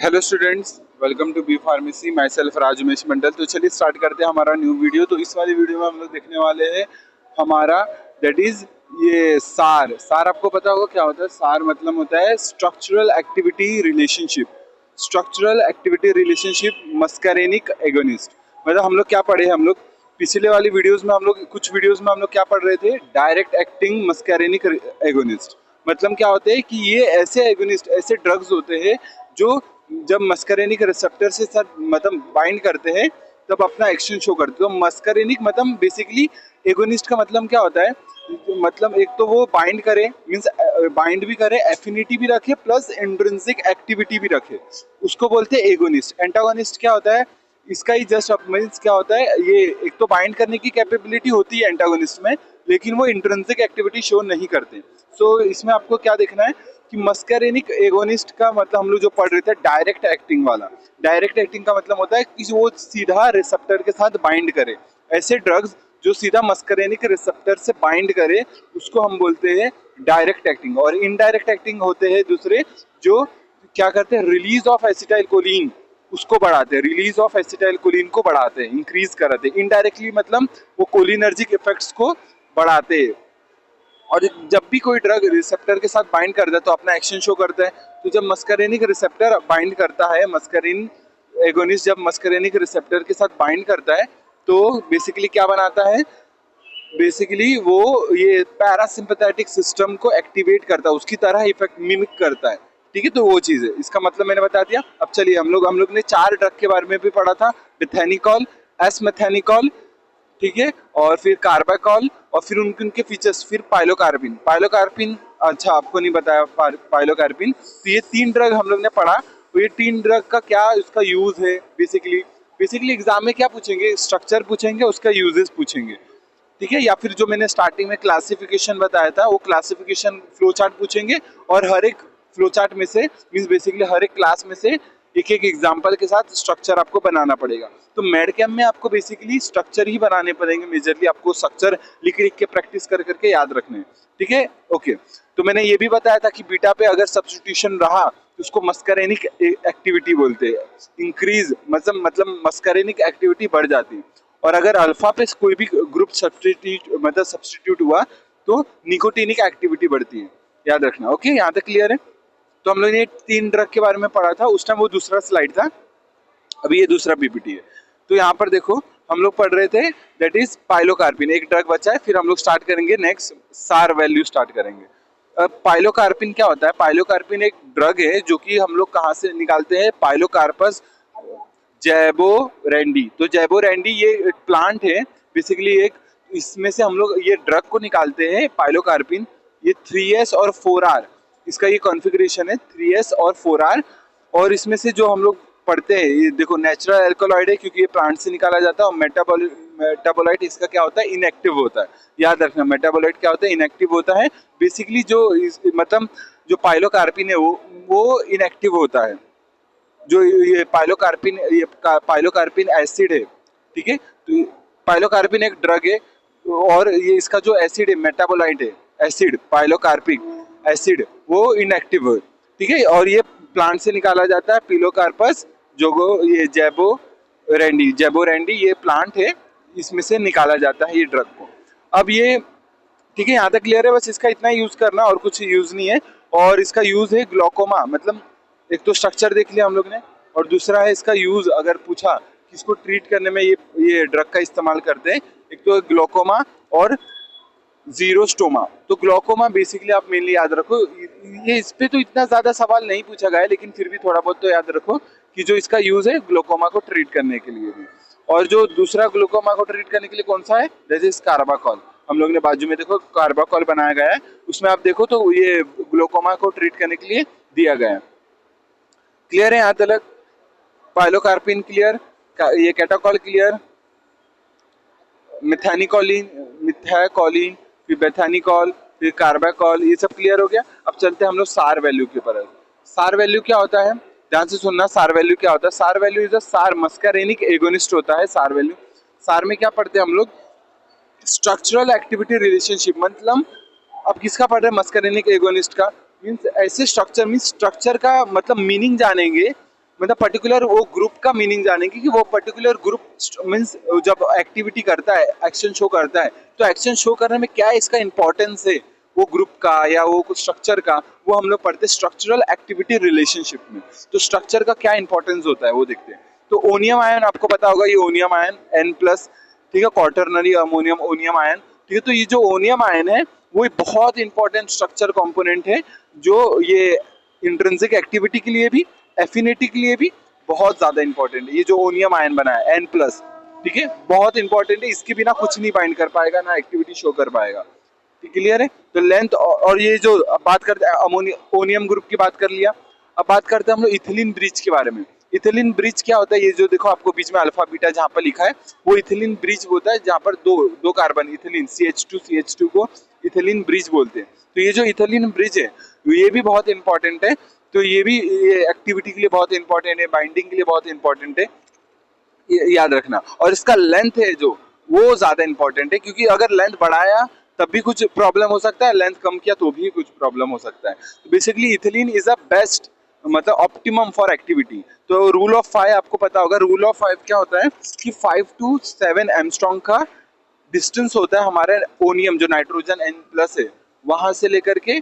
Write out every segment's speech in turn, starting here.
Hello students, welcome to B pharmacy. Myself Rajmesh Mandal. तो चलिए start करते हैं हमारा न्यू वीडियो। तो इस वाली वीडियो में हम लोग देखने वाले हैं हमारा दैट इज ये सार। सार आपको पता होगा क्या होता है। सार मतलब होता है structural activity relationship. Structural activity relationship muscarinic agonist. मतलब हम लोग क्या पढ़े हैं, हम लोग पिछले वाली वीडियोस में कुछ वीडियोस में हम लोग क्या पढ़ रहे थे, डायरेक्ट एक्टिंग मस्करेनिक एगोनिस्ट। मतलब क्या होते हैं कि ये ऐसे एगोनिस्ट, ऐसे ड्रग्स होते हैं जो जब मस्करेनिक रिसेप्टर से साथ मतलब बाइंड करते हैं तब अपना एक्शन शो करते हैं। तो मस्करेनिक मतलब बेसिकली एगोनिस्ट का मतलब क्या होता है, मतलब एक तो वो बाइंड करे, मींस बाइंड भी करे, एफिनिटी भी रखे, प्लस इंट्रिंसिक एक्टिविटी भी रखे, उसको बोलते हैं एगोनिस्ट। एंटागोनिस्ट क्या होता है, इसका ही जस्ट मीन्स क्या होता है, ये एक तो बाइंड करने की कैपेबिलिटी होती है एंटागोनिस्ट में, लेकिन वो इंट्रिंसिक एक्टिविटी शो नहीं करते। सो इसमें आपको क्या देखना है कि मस्करेनिक एगोनिस्ट का मतलब हम लोग जो पढ़ रहे थे डायरेक्ट एक्टिंग वाला। डायरेक्ट एक्टिंग का मतलब होता है कि वो सीधा रिसेप्टर के साथ बाइंड करे। ऐसे ड्रग्स जो सीधा मस्करेनिक रिसेप्टर से बाइंड करे उसको हम बोलते हैं डायरेक्ट एक्टिंग। और इनडायरेक्ट एक्टिंग होते हैं दूसरे, जो क्या करते हैं, रिलीज ऑफ एसिटाइल कोलिन उसको बढ़ाते हैं, रिलीज ऑफ एसिटाइल कोलिन को बढ़ाते हैं, इंक्रीज कराते हैं। इनडायरेक्टली मतलब वो कोलिनर्जिक इफेक्ट्स को बढ़ाते हैं। और जब भी कोई ड्रग रिसेप्टर के साथ बाइंड करता है तो अपना एक्शन शो करता है। तो जब मस्करेनिक रिसेप्टर बाइंड करता है, मस्करिन एगोनिस्ट जब मस्करेनिक रिसेप्टर के साथ बाइंड करता है तो बेसिकली क्या बनाता है, बेसिकली वो ये पैरासिम्पैथेटिक सिस्टम को एक्टिवेट करता है, उसकी तरह इफेक्ट मिमिक करता है। ठीक है, तो वो चीज है, इसका मतलब मैंने बता दिया। अब चलिए हम लोग ने 4 ड्रग के बारे में भी पढ़ा था, मिथेनिकॉल, एस मेथेनिकॉल, ठीक है, और फिर कार्बाकॉल, और फिर उनके उनके फीचर्स, फिर पाइलोकार्पिन। पाइलोकार्पिन अच्छा आपको नहीं बताया पाइलोकार्पिन। तो ये 3 ड्रग हम लोग ने पढ़ा। तो ये 3 ड्रग का क्या इसका यूज है, बेसिकली बेसिकली एग्जाम में क्या पूछेंगे, स्ट्रक्चर पूछेंगे, उसका यूजेस पूछेंगे। ठीक है, या फिर जो मैंने स्टार्टिंग में क्लासिफिकेशन बताया था वो क्लासिफिकेशन फ्लो चार्ट पूछेंगे। और हर एक फ्लो चार्ट में से मीन्स बेसिकली हर एक क्लास में से एक एक एग्जाम्पल के साथ स्ट्रक्चर आपको बनाना पड़ेगा। तो मेड कैम में आपको बेसिकली स्ट्रक्चर ही बनाने पड़ेंगे, मेजरली आपको स्ट्रक्चर लिख लिख के प्रैक्टिस कर करके याद रखने हैं। ठीक है, ओके। तो मैंने ये भी बताया था कि बीटा पे अगर सब्स्टिट्यूशन रहा तो उसको मस्करेनिक एक्टिविटी बोलते हैं, इंक्रीज मतलब मस्करेनिक एक्टिविटी बढ़ जाती है। और अगर अल्फा पे कोई भी ग्रुप सब्स्टिट्यूट हुआ तो निकोटिनिक एक्टिविटी बढ़ती है, याद रखना। ओके, यहाँ तक क्लियर है। तो हम लोग ने 3 ड्रग के बारे में पढ़ा था, उस टाइम वो दूसरा स्लाइड था, अभी ये दूसरा पीपीटी है। तो यहाँ पर देखो हम लोग पढ़ रहे थे दैट इज पाइलोकार्पिन, एक ड्रग बचा है, फिर हम लोग स्टार्ट करेंगे नेक्स्ट सार वैल्यू स्टार्ट करेंगे। अब पाइलोकार्पिन क्या होता है, पाइलोकार्पिन एक ड्रग है जो कि हम लोग कहाँ से निकालते हैं, पाइलोकार्पस जैबोरेंडी। तो जैबोरेंडी ये एक प्लांट है बेसिकली, एक इसमें से हम लोग ये ड्रग को निकालते हैं पाइलोकार्पिन। ये 3s और 4r, इसका ये कॉन्फ़िगरेशन है 3s और 4r। और इसमें से जो हम लोग पढ़ते हैं, ये देखो नेचुरल अल्कोलॉइड है क्योंकि ये प्लांट से निकाला जाता है। और मेटाबोलाइट इसका क्या होता है, इनएक्टिव होता है। याद रखना मेटाबोलाइट क्या होता है, इनएक्टिव होता है। बेसिकली जो मतलब जो पाइलोकार्पिन है वो इनएक्टिव होता है। जो ये पाइलोकार्पिन एसिड है, ठीक है। तो पाइलोकार्पिन एक ड्रग है और ये इसका जो एसिड है, मेटाबोलाइट है, एसिड पाइलोकार्पिक एसिड, वो इनएक्टिव है। ठीक है, और ये प्लांट से निकाला जाता है, पिलोकार्पस जोगो ये जैबोरेंडी ये प्लांट है, इसमें से निकाला जाता है ये ड्रग को। अब ये ठीक है, यहाँ तक क्लियर है, बस इसका इतना यूज करना और कुछ यूज नहीं है। और इसका यूज है ग्लोकोमा, मतलब एक तो स्ट्रक्चर देख लिया हम लोग ने, और दूसरा है इसका यूज, अगर पूछा किसको ट्रीट करने में ये ड्रग का इस्तेमाल करते हैं, एक तो ग्लोकोमा और जीरोस्टोमा। तो ग्लोकोमा बेसिकली आप मेनली याद रखो, ये इस पे तो इतना ज्यादा सवाल नहीं पूछा गया है, लेकिन फिर भी थोड़ा बहुत तो याद रखो कि जो इसका यूज है ग्लोकोमा को ट्रीट करने के लिए भी। और जो दूसरा ग्लूकोमा को ट्रीट करने के लिए कौन सा है, जैसे कार्बाकॉल, हम लोग ने बाजू में देखो कार्बाकॉल बनाया गया है, उसमें आप देखो तो ये ग्लूकोमा को ट्रीट करने के लिए दिया गया है। क्लियर है यहाँ तक, पाइलोकार्पिन क्लियर, ये कैटाकॉल क्लियर, मिथाकोलिन, फिर बेथानिकॉल, फिर कार्बाकॉल, ये सब क्लियर हो गया। अब चलते हैं हम लोग सार वैल्यू के ऊपर। सार वैल्यू क्या होता है, ध्यान से सुनना, सार वैल्यू क्या होता है। सार वैल्यू इज अ सार मस्करेनिक एगोनिस्ट होता है सार वैल्यू। सार में क्या पढ़ते हैं हम लोग, स्ट्रक्चरल एक्टिविटी रिलेशनशिप। मतलब अब किसका पढ़ रहे हैं, मस्करेनिक एगोनिस्ट का। मीन्स ऐसे स्ट्रक्चर, मीन्स स्ट्रक्चर का मतलब मीनिंग जानेंगे मतलब पर्टिकुलर वो ग्रुप का मीनिंग जानेंगे कि वो पर्टिकुलर ग्रुप मीन्स जब एक्टिविटी करता है, एक्शन शो करता है, तो एक्शन शो करने में क्या इसका इंपॉर्टेंस है वो ग्रुप का या वो कुछ स्ट्रक्चर का, वो हम लोग पढ़ते हैं स्ट्रक्चरल एक्टिविटी रिलेशनशिप में। तो स्ट्रक्चर का क्या इंपॉर्टेंस होता है वो देखते हैं। तो ओनियम आयन आपको पता होगा, ये ओनियम आयन N+, ठीक है, क्वार्टरनरी अमोनियम ओनियम आयन, ठीक है। तो ये जो ओनियम आयन है वो एक बहुत इंपॉर्टेंट स्ट्रक्चर कंपोनेंट है, जो ये इंट्रिंसिक एक्टिविटी के लिए भी, एफिनिटी के लिए भी बहुत ज्यादा इंपॉर्टेंट है। ये जो ओनियम आयन बना है N+, ठीक है, बहुत इंपॉर्टेंट है, इसके बिना कुछ नहीं बाइंड कर पाएगा, ना एक्टिविटी शो कर पाएगा। क्लियर है। तो लेंथ और ये जो अब बात करते हैं ओनियम ग्रुप की बात कर लिया, अब बात करते हैं हम लोग इथिलीन ब्रिज के बारे में। इथिलीन ब्रिज क्या होता है, ये जो देखो आपको बीच में अल्फा बीटा जहाँ पर लिखा है वो इथिलीन ब्रिज होता है, जहाँ पर दो दो कार्बन इथिलीन CH2 को इथिलीन ब्रिज बोलते हैं। तो ये जो इथिलीन ब्रिज है ये भी बहुत इंपॉर्टेंट है। तो ये भी ये एक्टिविटी के लिए बहुत इंपॉर्टेंट है, बाइंडिंग के लिए बहुत इंपॉर्टेंट है, याद रखना। और इसका लेंथ है जो वो ज्यादा इंपॉर्टेंट है, क्योंकि अगर लेंथ बढ़ाया तब भी कुछ प्रॉब्लम हो सकता है, लेंथ कम किया तो भी कुछ प्रॉब्लम हो सकता है। तो basically ethylene is a best, मतलब ऑप्टिमम फॉर एक्टिविटी। तो रूल ऑफ 5 आपको पता होगा। रूल ऑफ 5 क्या होता है कि 5 to 7 एंगस्ट्रॉम का डिस्टेंस होता है हमारे ओनियम जो नाइट्रोजन N+ है वहां से लेकर के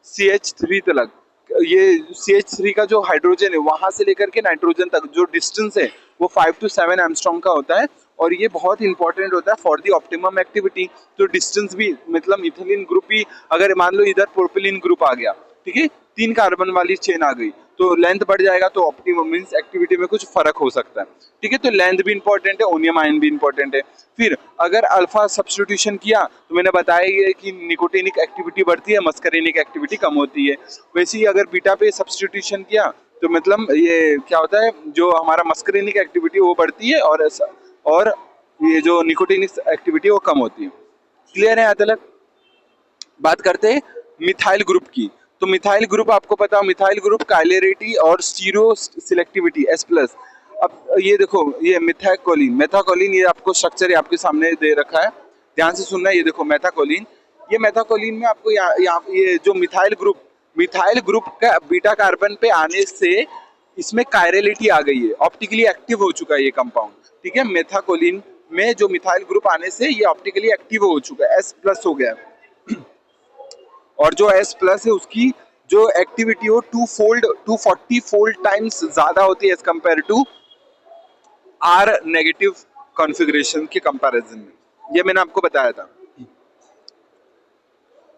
CH3 तक। ये CH3 का जो हाइड्रोजन है वहां से लेकर के नाइट्रोजन तक जो डिस्टेंस है वो 5 to 7 एंगस्ट्रॉम का होता है, और ये बहुत इंपॉर्टेंट होता है फॉर दी ऑप्टिमम एक्टिविटी। तो डिस्टेंस भी, मतलब इथिलीन ग्रुप भी, अगर मान लो इधर प्रोपिलीन ग्रुप आ गया, ठीक है, 3 कार्बन वाली चेन आ गई, तो लेंथ बढ़ जाएगा, तो ऑप्टिमम मींस एक्टिविटी में कुछ फर्क हो सकता है, ठीक है। तो लेंथ भी इंपॉर्टेंट है, ओनियम आयन भी इंपॉर्टेंट है। फिर अगर अल्फा सब्स्टिट्यूशन किया तो मैंने बताया ये कि निकोटिनिक एक्टिविटी बढ़ती है, मस्करिनिक एक्टिविटी कम होती है। वैसे ही अगर बीटा पे सब्स्टिट्यूशन किया तो मतलब ये क्या होता है, जो हमारा मस्करिनिक एक्टिविटी वो बढ़ती है, और ये जो निकोटिनिक एक्टिविटी वो कम होती है। क्लियर है यहाँ तक? बात करते हैं मिथाइल ग्रुप की। तो मिथाइल ग्रुप आपको पता है, मिथाइल ग्रुप काइलेरिटी और स्टीरो सिलेक्टिविटी S+। अब ये देखो, ये मेथाकोलिन ये आपको स्ट्रक्चर आपके सामने दे रखा है, ध्यान से सुनना। ये देखो मेथाकोलिन, ये मेथाकोलिन में आपको यहाँ ये जो मिथाइल ग्रुप का बीटा कार्बन पे आने से इसमें कायरलिटी आ गई है, ऑप्टिकली एक्टिव हो चुका है ये कंपाउंड, ठीक है। मेथाकोलिन में जो मिथाइल ग्रुप आने से ये ऑप्टिकली एक्टिव हो चुका है, S+ हो गया है। और जो S+ है उसकी जो एक्टिविटी हो 240 फोल्ड टाइम्स ज्यादा होती है as compare to R- configuration के कंपैरिजन में, ये मैंने आपको बताया था।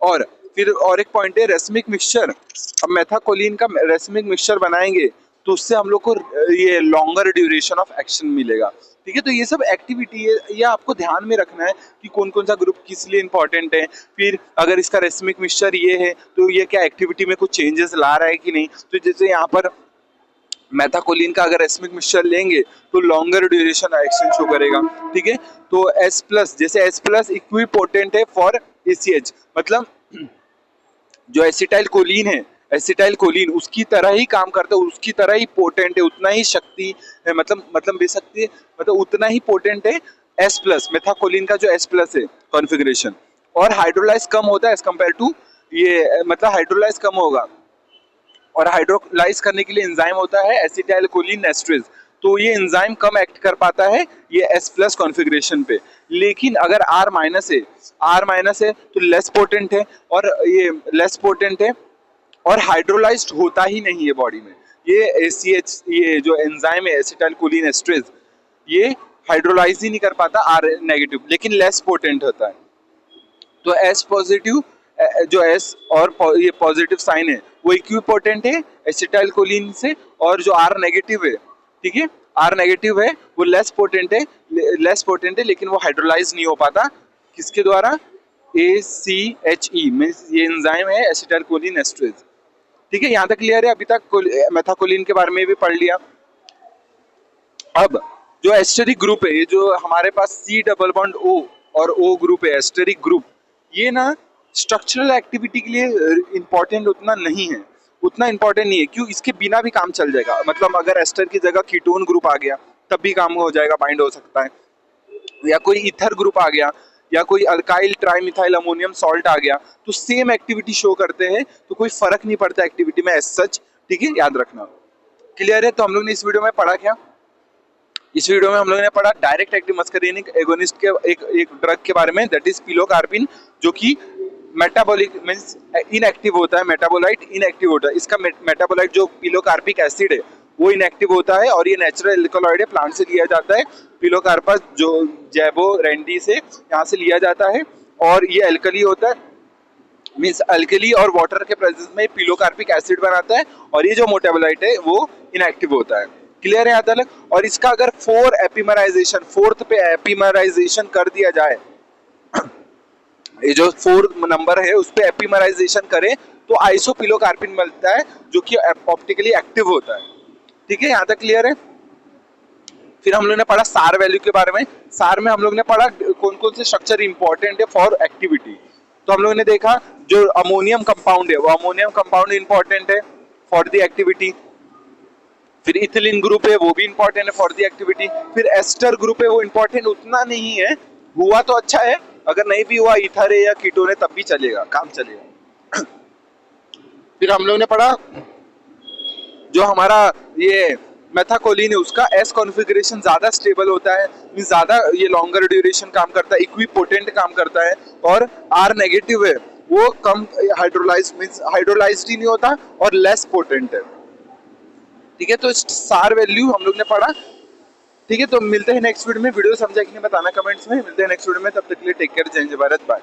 और फिर और एक पॉइंट है रेसमिक मिक्सचर। अब मेथाकोलिन का रेसमिक मिक्सचर बनाएंगे तो उससे हम लोग को ये लॉन्गर ड्यूरेशन ऑफ एक्शन मिलेगा, ठीक है। तो ये सब एक्टिविटी है, ये आपको ध्यान में रखना है कि कौन कौन सा ग्रुप किस लिए इंपॉर्टेंट है। फिर अगर इसका रेसमिक मिक्सचर ये है तो ये क्या एक्टिविटी में कुछ चेंजेस ला रहा है कि नहीं। तो जैसे यहाँ पर मेथाकोलिन का अगर रेसमिक मिक्सचर लेंगे तो लॉन्गर ड्यूरेशन एक्शन शो करेगा, ठीक है। तो S+, जैसे S+ इक्विपोटेंट है फॉर ACH, मतलब जो एसिटाइल कोलिन है, एसिटाइल कोलिन उसकी तरह ही काम करता है, उसकी तरह ही पोटेंट है, उतना ही शक्ति है, मतलब बेशक्ति, मतलब उतना ही पोटेंट है S+, मेथाकोलिन का जो S+ है कॉन्फ़िगरेशन। और हाइड्रोलाइज कम होता है एज कंपेयर टू ये, मतलब हाइड्रोलाइज कम होगा, और हाइड्रोलाइज करने के लिए एंजाइम होता है एसिटाइल कोलिन एस्ट्रेज। तो ये एंजाइम कम एक्ट कर पाता है ये S+ कॉन्फ़िगरेशन पे। लेकिन अगर R- है तो लेस पोटेंट है, और ये लेस पोटेंट है और हाइड्रोलाइज्ड होता ही नहीं है बॉडी में। ये ACH, ये जो एंजाइम है एसिटाइल कोलिन एस्ट्रेज, ये हाइड्रोलाइज ही नहीं कर पाता R-, लेकिन लेस पोटेंट होता है। तो S+, जो S और ये पॉजिटिव साइन है वो इक्विपोटेंट है एसिटाइल कोलिन से, और जो R- है, ठीक है, R- है वो लेस पोटेंट है, लेकिन वो हाइड्रोलाइज नहीं हो पाता किसके द्वारा, ACHE मींस ये एंजाइम है एसिटाइल कोलिन एस्ट्रेज, ठीक है। यहाँ तक क्लियर है? अभी तक मेथाकोलिन के बारे में भी पढ़ लिया। अब जो एस्टेरिक ग्रुप है, ये जो हमारे पास C⋅O और O ग्रुप है, एस्टेरिक ग्रुप, ये ना स्ट्रक्चरल एक्टिविटी के लिए इंपॉर्टेंट उतना नहीं है, क्यों, इसके बिना भी काम चल जाएगा। मतलब अगर एस्टर की जगह कीटोन ग्रुप आ गया तब भी काम हो जाएगा, बाइंड हो सकता है, या कोई ईथर ग्रुप आ गया, या कोई अल्काइल ट्राइमिथाइल अमोनियम सॉल्ट आ गया, तो सेम एक्टिविटी शो करते हैं, तो कोई फर्क नहीं पड़ता एक्टिविटी में एज सच, ठीक है, याद रखना। क्लियर है? तो हम लोग ने इस वीडियो में पढ़ा क्या? इस वीडियो में हम लोगों ने पढ़ा डायरेक्ट एक्टिव मस्करीनिक एगोनिस्ट के एक ड्रग के बारे में, दैट इज पिलोकार्पिन, जो कि मेटाबॉलिक मींस इनएक्टिव होता है, मेटाबोलाइट इनएक्टिव होता है। इसका मेटाबोलाइट जो पिलोकार्पिक एसिड है वो इनएक्टिव होता है और ये नेचुरल एल्कलॉइड है, प्लांट से लिया जाता है। पिलोकार्पस जो जैबो रेंडी से यहाँ से लिया जाता है और ये एल्कली होता है, मींस अल्कली और वाटर के प्रेजेंस में पिलोकार्पिक एसिड बनाता है और ये जो मेटाबोलाइट है वो इनएक्टिव होता है। क्लियर है यहाँ तक? और इसका अगर फोर्थ पे एपिमराइजेशन कर दिया जाए, ये जो 4 नंबर है उस पे एपिमराइजेशन करें तो आइसोपिलोकार्पिन मिलता है जो कि ऑप्टिकली एक्टिव होता है। ठीक है, यहाँ तक क्लियर है? फिर हम लोग ने पढ़ा सार वैल्यू के बारे में। सार में हम लोग ने पढ़ा कौन कौन से स्ट्रक्चर इंपॉर्टेंट है फॉर एक्टिविटी। तो हम लोग ने देखा जो अमोनियम कंपाउंड है वो अमोनियम कंपाउंड इंपॉर्टेंट है फॉर द एक्टिविटी। फिर इथिलीन ग्रुप है वो भी इंपॉर्टेंट है फॉर द एक्टिविटी। फिर एस्टर ग्रुप है वो इंपॉर्टेंट उतना नहीं है, हुआ तो अच्छा है, अगर नहीं भी हुआ ईथर है या कीटोन है तब भी चलेगा, काम चलेगा। फिर हम लोग ने पढ़ा जो हमारा ये मेथाकोलिन है उसका एस कॉन्फ़िगरेशन ज्यादा स्टेबल होता है, मींस ज्यादा ये लॉन्गर ड्यूरेशन काम करता है, इक्विपोटेंट काम करता है। और आर नेगेटिव है वो कम हाइड्रोलाइज मींस हाइड्रोलाइज्ड ही नहीं होता और लेस पोटेंट है। ठीक है, तो सार वैल्यू हम लोग ने पढ़ा। ठीक है, तो मिलते हैं नेक्स्ट वीडियो में। वीडियो समझा कि नहीं बताना कमेंट्स में। मिलते हैं नेक्स्ट वीडियो में, तब तक के लिए टेक केयर, जय हिंद, भारत, बाय।